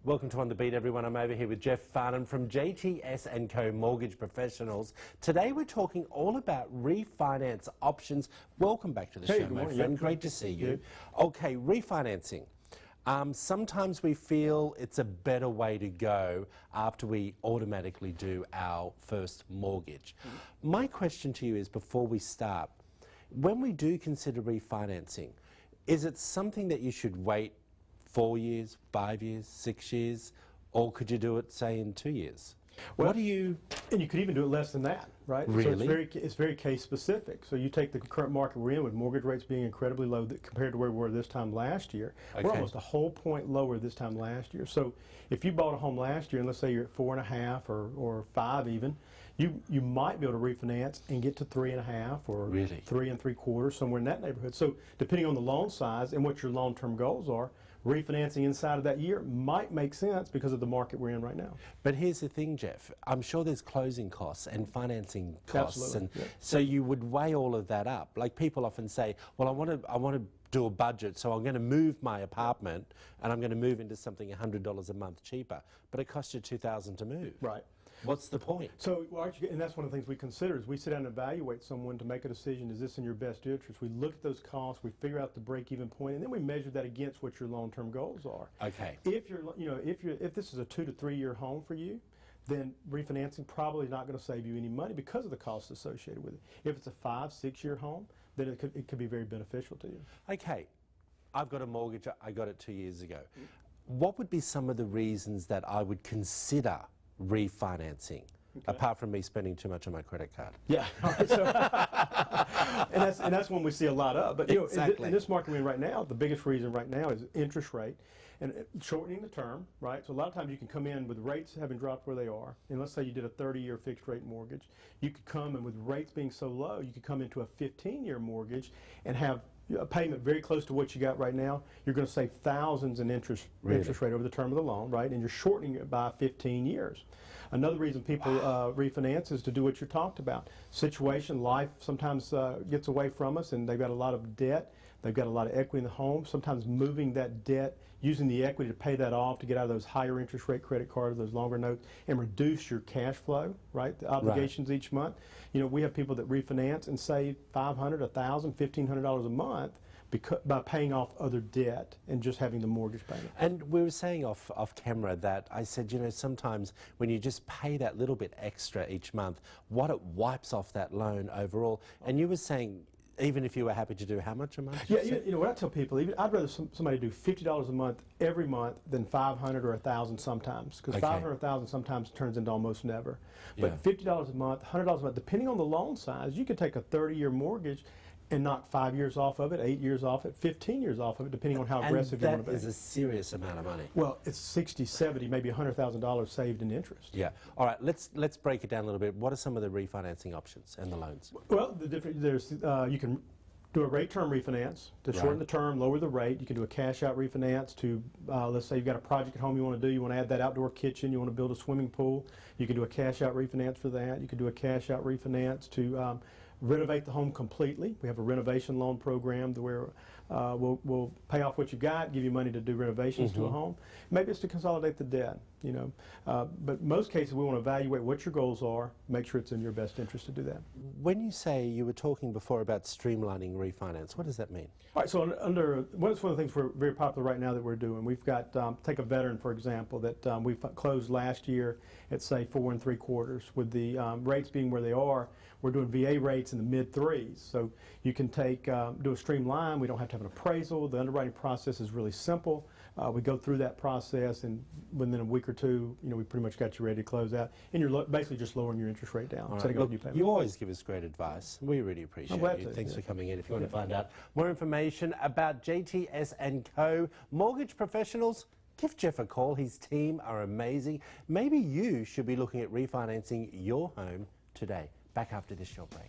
Welcome to On The Beat, everyone. I'm over here with Jeff Farnham from JTS Co Mortgage Professionals. Today we're talking all about refinance options. Welcome back to the show, my friend. Great to see you. Okay, refinancing. Sometimes we feel it's a better way to go after we automatically do our first mortgage. My question to you is, before we start, when we do consider refinancing, is it something that you should wait 4 years, 5 years, 6 years, or could you do it, say, in 2 years? Well, what do you... And you could even do it less than that, right? Really? So it's very case specific. So you take the current market we're in with mortgage rates being incredibly low compared to where we were this time last year. Okay. We're almost a whole point lower this time last year. So if you bought a home last year, and let's say you're at 4.5 or 5 even, you might be able to refinance and get to 3.5 or really? 3 3/4, somewhere in that neighborhood. So depending on the loan size and what your long-term goals are, refinancing inside of that year might make sense because of the market we're in right now. But here's the thing, Jeff. I'm sure there's closing costs and financing costs. Absolutely. And so you would weigh all of that up. Like, people often say, well, I want to do a budget, so I'm going to move my apartment and I'm going to move into something $100 a month cheaper. But it costs you $2,000 to move. Right. What's the point? So, and that's one of the things we consider is we sit down and evaluate someone to make a decision, is this in your best interest? We look at those costs, we figure out the break-even point, and then we measure that against what your long-term goals are. Okay. If if this is a 2 to 3 year home for you, then refinancing probably not going to save you any money because of the costs associated with it. If it's a 5, 6 year home, then it could be very beneficial to you. Okay. I've got a mortgage, I got it 2 years ago. What would be some of the reasons that I would consider refinancing, apart from me spending too much on my credit card? Yeah, so, and that's one we see a lot of. But you know, in this market we're in right now, the biggest reason right now is interest rate and shortening the term, right? So a lot of times you can come in with rates having dropped where they are, and let's say you did a 30-year fixed rate mortgage, you could come in with rates being so low, you could come into a 15-year mortgage and have a payment very close to what you got right now. You're going to save thousands in interest rate over the term of the loan, right? And you're shortening it by 15 years. Another reason people refinance is to do what you talked about. Situation, life sometimes gets away from us, and they've got a lot of debt. They've got a lot of equity in the home. Sometimes moving that debt, using the equity to pay that off, to get out of those higher interest rate credit cards, those longer notes, and reduce your cash flow, right? The obligations each month. You know, we have people that refinance and save $500, $1,000, $1,500 a month by paying off other debt and just having the mortgage payment. And we were saying off camera that I said, you know, sometimes when you just pay that little bit extra each month, what it wipes off that loan overall. And you were saying, even if you were happy to do how much a month? Yeah, you know what I tell people, I'd rather somebody do $50 a month every month than $500 or $1,000 sometimes, because $500 or $1,000 sometimes turns into almost never. But $50 a month, $100 a month, depending on the loan size, you could take a 30-year mortgage and knock 5 years off of it, 8 years off it, 15 years off of it, depending on how aggressive you want to be. That is a serious amount of money. Well, it's 60, 70, maybe $100,000 saved in interest. Yeah. All right, let's break it down a little bit. What are some of the refinancing options and the loans? Well, you can do a rate term refinance to shorten the term, lower the rate. You can do a cash out refinance to, let's say you've got a project at home you want to do, you want to add that outdoor kitchen, you want to build a swimming pool. You can do a cash out refinance for that. You can do a cash out refinance to renovate the home completely. We have a renovation loan program where we'll pay off what you got, give you money to do renovations to a home. Maybe it's to consolidate the debt, you know. But most cases we want to evaluate what your goals are, make sure it's in your best interest to do that. When you say, you were talking before about streamlining refinance, what does that mean? All right, so that's one of the things we're very popular right now that we're doing. We've got, take a veteran for example, that we've closed last year at say 4 3/4. With the rates being where they are, we're doing VA rates in the mid-3s. So you can do a streamline. We don't have to have an appraisal. The underwriting process is really simple. We go through that process, and within a week or two, you know, we pretty much got you ready to close out. And you're basically just lowering your interest rate down. Right. Look, you always give us great advice. We really appreciate you. Thanks for coming in. If you want to find out more information about JTS Co Mortgage Professionals, give Jeff a call. His team are amazing. Maybe you should be looking at refinancing your home today. Back after this short break.